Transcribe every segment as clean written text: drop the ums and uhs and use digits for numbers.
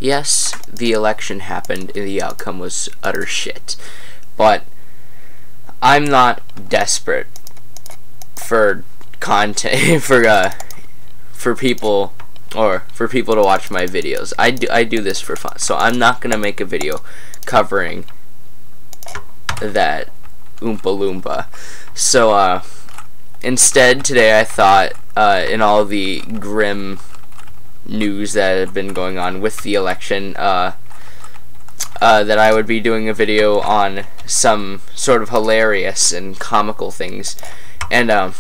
yes, the election happened and the outcome was utter shit. But I'm not desperate for content for people to watch my videos. I do this for fun. So I'm not gonna make a video covering that Oompa Loompa. So instead today I thought in all the grim news that had been going on with the election, that I would be doing a video on some sort of hilarious and comical things. And I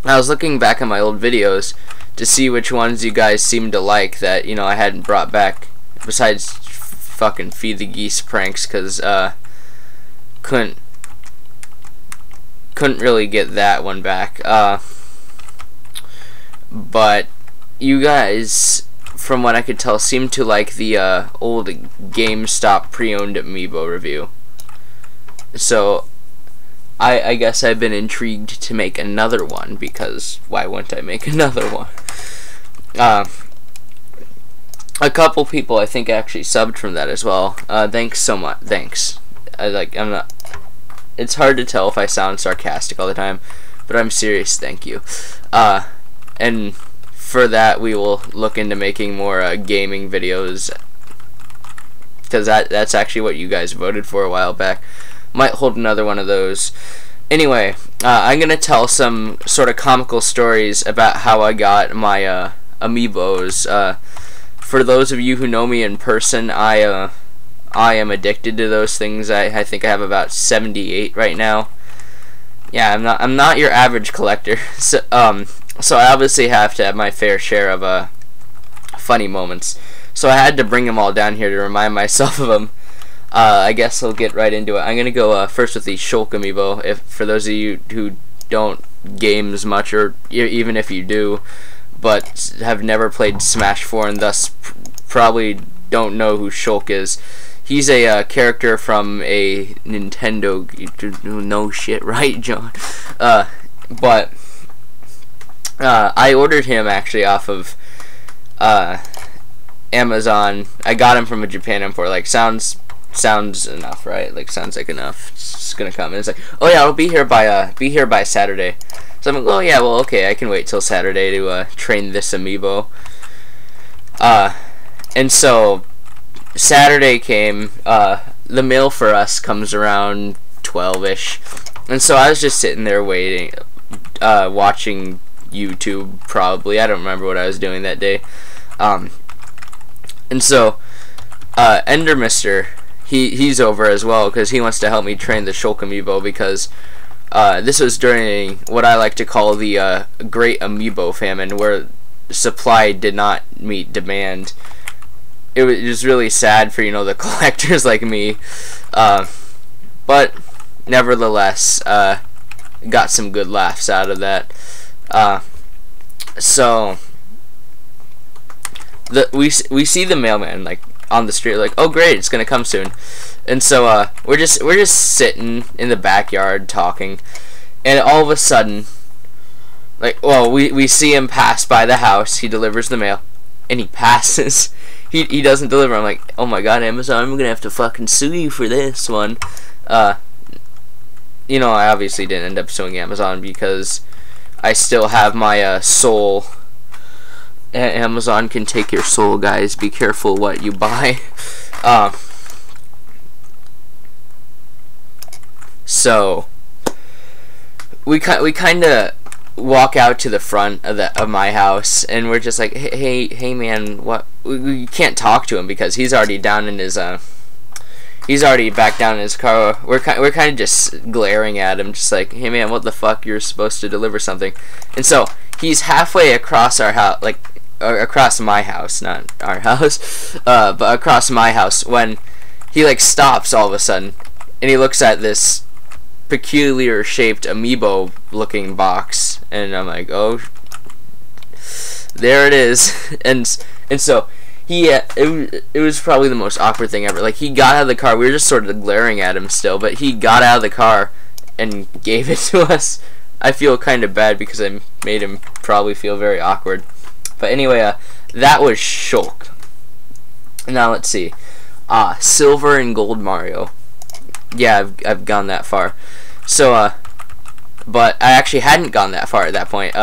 was looking back at my old videos to see which ones you guys seemed to like that, you know, I hadn't brought back, besides fucking Feed the Geese pranks, because couldn't really get that one back. But you guys, from what I could tell, seem to like the old GameStop pre-owned Amiibo review. So I guess I've been intrigued to make another one, because why wouldn't I make another one? A couple people I think actually subbed from that as well. Thanks so much. Thanks. I'm not. It's hard to tell if I sound sarcastic all the time, but I'm serious. Thank you. And for that, we will look into making more gaming videos, because that's actually what you guys voted for a while back. Might hold another one of those. Anyway, I'm gonna tell some sort of comical stories about how I got my Amiibos. For those of you who know me in person, I am addicted to those things. I think I have about 78 right now. Yeah, I'm not your average collector. So I obviously have to have my fair share of funny moments. So I had to bring them all down here to remind myself of them. I guess I'll get right into it. I'm gonna go first with the Shulk Amiibo. For those of you who don't games much, or even if you do, but have never played Smash 4 and thus probably don't know who Shulk is. He's a character from a Nintendo. No shit, right, John? But I ordered him actually off of Amazon. I got him from a Japan import. Like, sounds enough, right? Like, sounds like enough. It's just gonna come, and it's like, oh yeah, I'll be here by Saturday. So I'm like, well, yeah, well, okay, I can wait till Saturday to train this Amiibo. And so Saturday came. The mail for us comes around 12-ish, and so I was just sitting there waiting, watching YouTube. Probably, I don't remember what I was doing that day. And so Ender Mister, he's over as well, because he wants to help me train the Shulk Amiibo, because this was during what I like to call the Great Amiibo Famine, where supply did not meet demand. It was really sad for, you know, the collectors like me, but nevertheless, got some good laughs out of that. So we see the mailman like on the street, like, oh great, it's gonna come soon. And so we're just sitting in the backyard talking, and all of a sudden, like, well, we see him pass by the house. He delivers the mail, and he passes. He doesn't deliver. I'm like, oh my god, Amazon, I'm gonna have to fucking sue you for this one. You know, I obviously didn't end up suing Amazon, because I still have my soul. Amazon can take your soul, guys. Be careful what you buy. So we kind of walk out to the front of my house, and we're just like, hey man, what? We can't talk to him because he's already down in his he's already back down in his car. We're kind of just glaring at him, just like, hey man, what the fuck? You're supposed to deliver something. And so he's halfway across our house, like across my house, not our house, but across my house, when he like stops all of a sudden, and he looks at this peculiar shaped Amiibo looking box, and I'm like, oh, there it is. and so it was probably the most awkward thing ever. Like, he got out of the car, we were just sort of glaring at him still, but he got out of the car and gave it to us. I feel kind of bad because I made him probably feel very awkward. But anyway, that was Shulk. Now let's see. Silver and Gold Mario. Yeah, I've gone that far. So, but I actually hadn't gone that far at that point.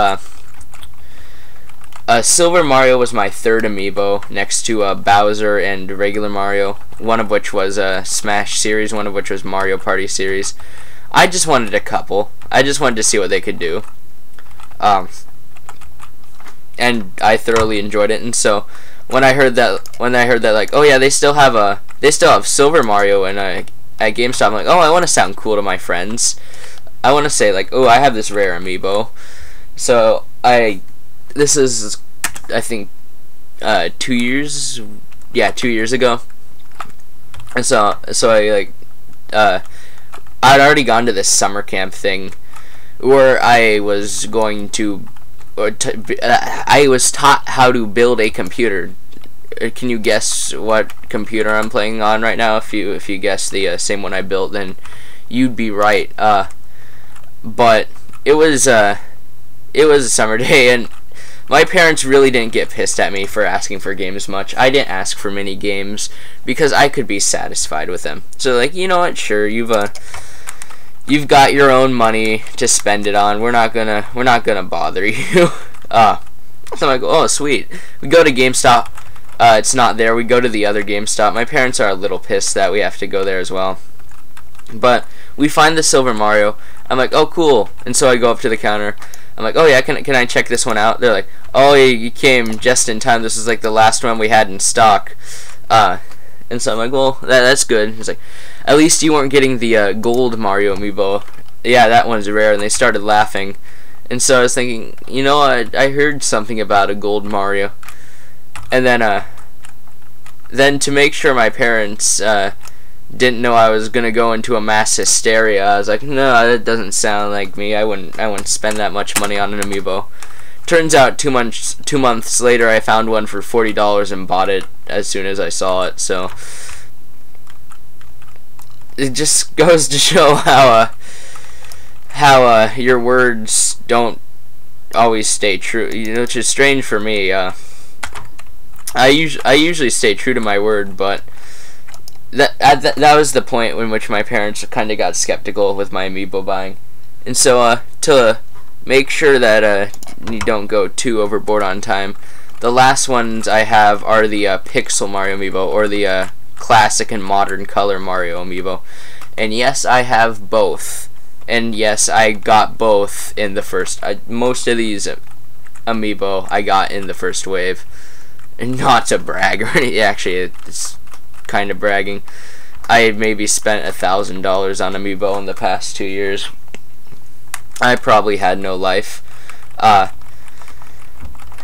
Silver Mario was my third amiibo, next to Bowser and regular Mario, one of which was Smash series, one of which was Mario Party series. I just wanted a couple. I just wanted to see what they could do. And I thoroughly enjoyed it. And so when I heard that like, oh yeah, they still have Silver Mario and at GameStop, I'm like, oh, I want to sound cool to my friends. I want to say like, oh, I have this rare amiibo. So this is, I think, 2 years. Yeah, 2 years ago. And so I like, I'd already gone to this summer camp thing where I was going to, I was taught how to build a computer. Can you guess what computer I'm playing on right now? If you guess the same one I built, then you'd be right. But it was a summer day, and my parents really didn't get pissed at me for asking for games much. I didn't ask for many games because I could be satisfied with them. So like, you know what? Sure, you've got your own money to spend it on. We're not gonna bother you. So I'm like, oh sweet. We go to GameStop. It's not there. We go to the other GameStop. My parents are a little pissed that we have to go there as well. But we find the Silver Mario. I'm like, oh cool. And so I go up to the counter. I'm like, oh yeah, can I check this one out? They're like, oh, you came just in time. This is like the last one we had in stock. And so I'm like, well, that's good. It's like, at least you weren't getting the Gold Mario amiibo. Yeah, that one's rare. And they started laughing. And so I was thinking, you know, I heard something about a Gold Mario. And then to make sure my parents didn't know I was gonna go into a mass hysteria, I was like, no, that doesn't sound like me. I wouldn't spend that much money on an amiibo. Turns out 2 months later, I found one for $40 and bought it as soon as I saw it. So it just goes to show how your words don't always stay true. You know, which is strange for me. I usually stay true to my word, but that was the point in which my parents kind of got skeptical with my amiibo buying. And so to make sure that you don't go too overboard on time, the last ones I have are the Pixel Mario amiibo, or the classic and modern color Mario amiibo. And yes, I have both. And yes, I got both in the first. Most of these amiibo I got in the first wave. And not to brag or anything, actually, it's kind of bragging. I maybe spent $1,000 on amiibo in the past 2 years. I probably had no life.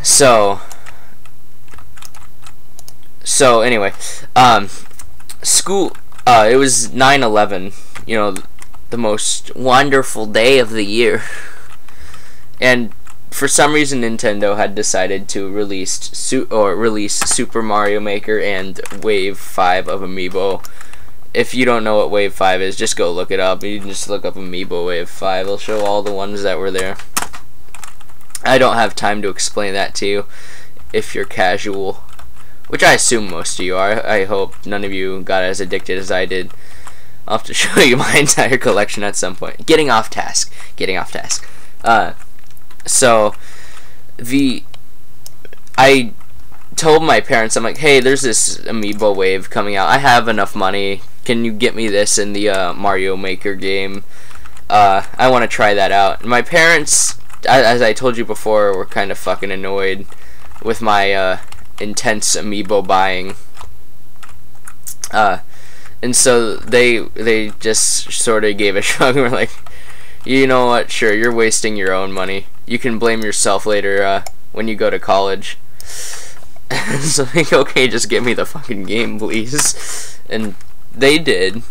So anyway, school. It was 9/11. You know, the most wonderful day of the year, and for some reason Nintendo had decided to release Super Mario Maker and Wave 5 of Amiibo. If you don't know what Wave 5 is, just go look it up. You can just look up Amiibo Wave 5. It'll show all the ones that were there. I don't have time to explain that to you if you're casual, which I assume most of you are. I hope none of you got as addicted as I did. I'll have to show you my entire collection at some point. Getting off task. So I told my parents, I'm like, hey, there's this Amiibo Wave coming out. I have enough money. Can you get me this in the Mario Maker game? I want to try that out. And my parents, as I told you before, were kind of fucking annoyed with my intense Amiibo buying. And so they just sort of gave a shrug and were like, you know what, sure, you're wasting your own money. You can blame yourself later when you go to college. So like, okay, just give me the fucking game, please. And they did.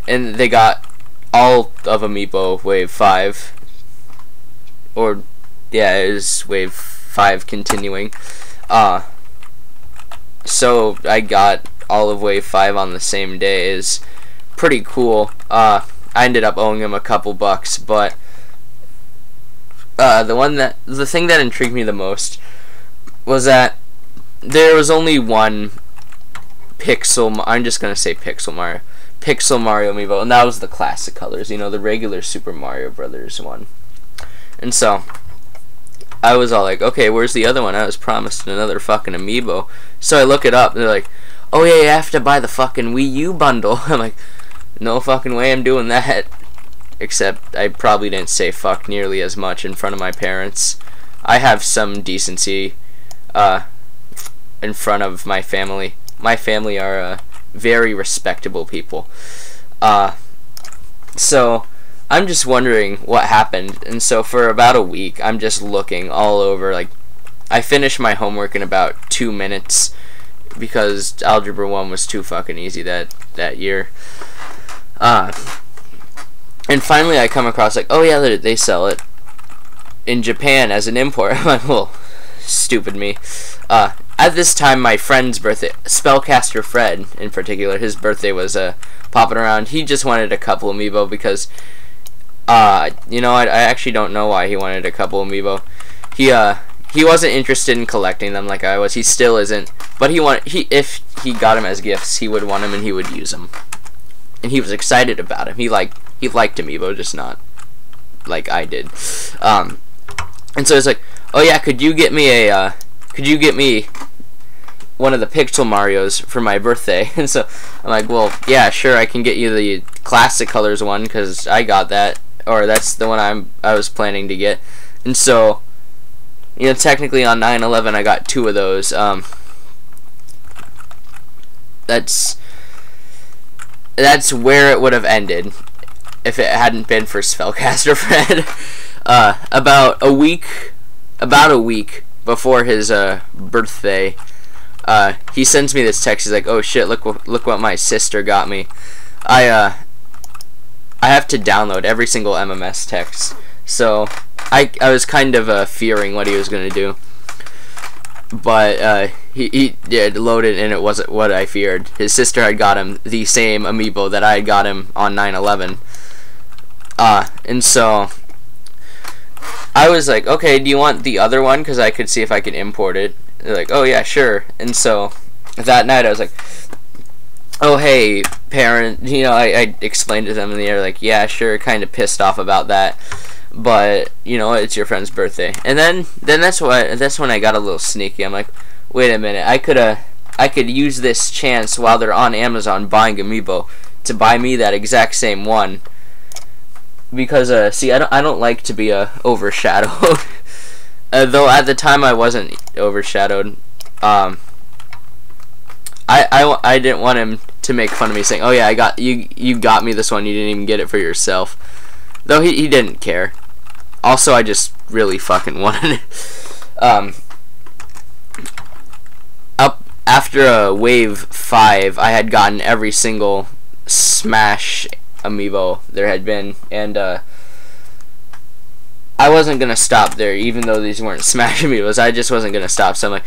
And they got all of Amiibo Wave 5. Or, yeah, it was Wave 5 continuing. So I got all of Wave 5 on the same day. Is pretty cool. I ended up owing him a couple bucks, but the thing that intrigued me the most was that there was only one I'm just gonna say Pixel Mario amiibo, and that was the classic colors, you know, the regular Super Mario Brothers one. And so I was all like, okay, where's the other one? I was promised another fucking amiibo. So I look it up, and they're like, oh yeah, you have to buy the fucking Wii U bundle. I'm like, no fucking way I'm doing that. Except I probably didn't say fuck nearly as much in front of my parents. I have some decency in front of my family. My family are very respectable people. So I'm just wondering what happened. And so for about a week, I'm just looking all over. Like, I finished my homework in about 2 minutes because Algebra 1 was too fucking easy that year. And finally I come across, like, oh yeah, they sell it in Japan as an import. I'm like, well, stupid me. At this time, my friend's birthday, Spellcaster Fred in particular, his birthday was popping around. He just wanted a couple amiibo because, you know, I actually don't know why he wanted a couple amiibo. He wasn't interested in collecting them like I was. He still isn't. But if he got them as gifts, he would want them and he would use them. And he was excited about him. He liked amiibo, just not like I did. And so it's like, oh yeah, could you get me one of the Pixel Marios for my birthday? And so I'm like, well, yeah, sure, I can get you the classic colors one because I got that, or that's the one I was planning to get. And so, you know, technically on 9/11 I got 2 of those. That's where it would have ended if it hadn't been for Spellcaster Fred. About a week before his birthday, he sends me this text. He's like, "Oh shit! Look what my sister got me." I have to download every single MMS text, so I was kind of fearing what he was gonna do, but he did load it, and it wasn't what I feared. His sister had got him the same amiibo that I had got him on 9/11, and so I was like, okay, do you want the other one? Because I could see if I could import it. They're like, oh yeah, sure. And so that night I was like, oh hey, parent, you know, I explained to them, and they're like, yeah, sure, kind of pissed off about that, but you know, it's your friend's birthday. And then that's when I got a little sneaky. I'm like, wait a minute, I could use this chance while they're on Amazon buying amiibo to buy me that exact same one. Because see, I don't like to be overshadowed. Though at the time I wasn't overshadowed. I didn't want him to make fun of me saying, "Oh yeah, you got me this one. You didn't even get it for yourself." Though he didn't care. Also, I just really fucking wanted it. Up after wave 5, I had gotten every single Smash amiibo there had been, and I wasn't gonna stop there, even though these weren't Smash amiibos. I just wasn't gonna stop. So I'm like,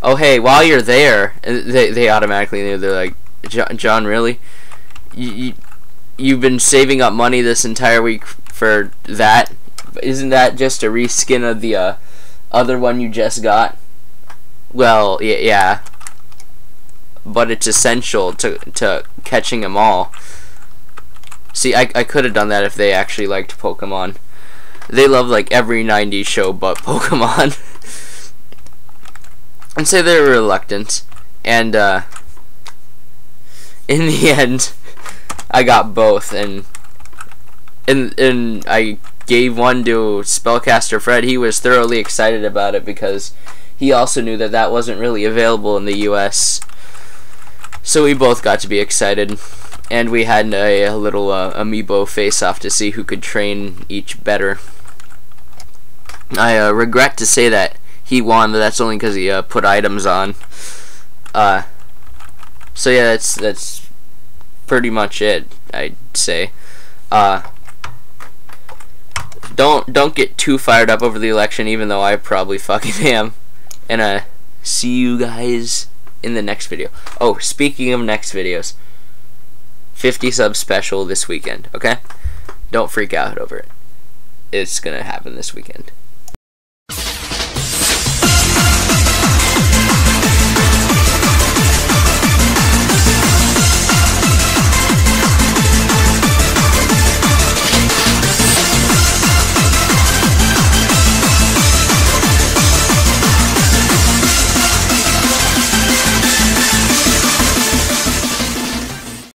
oh hey, while you're there, they automatically knew. They're like, John, really? You've been saving up money this entire week for that? Isn't that just a reskin of the other one you just got? Well, yeah, but it's essential to catching them all. See, I could have done that if they actually liked Pokemon. They love like every 90s show but Pokemon. And so they were reluctant, and in the end I got both, and I gave one to Spellcaster Fred. He was thoroughly excited about it because he also knew that wasn't really available in the US. So we both got to be excited. And we had a little amiibo face-off to see who could train each better. I regret to say that he won, but that's only because he put items on. So yeah, that's pretty much it, I'd say. Don't get too fired up over the election, even though I probably fucking am. And see you guys in the next video. Oh, speaking of next videos, 50 sub special this weekend, okay? Don't freak out over it. It's gonna happen this weekend.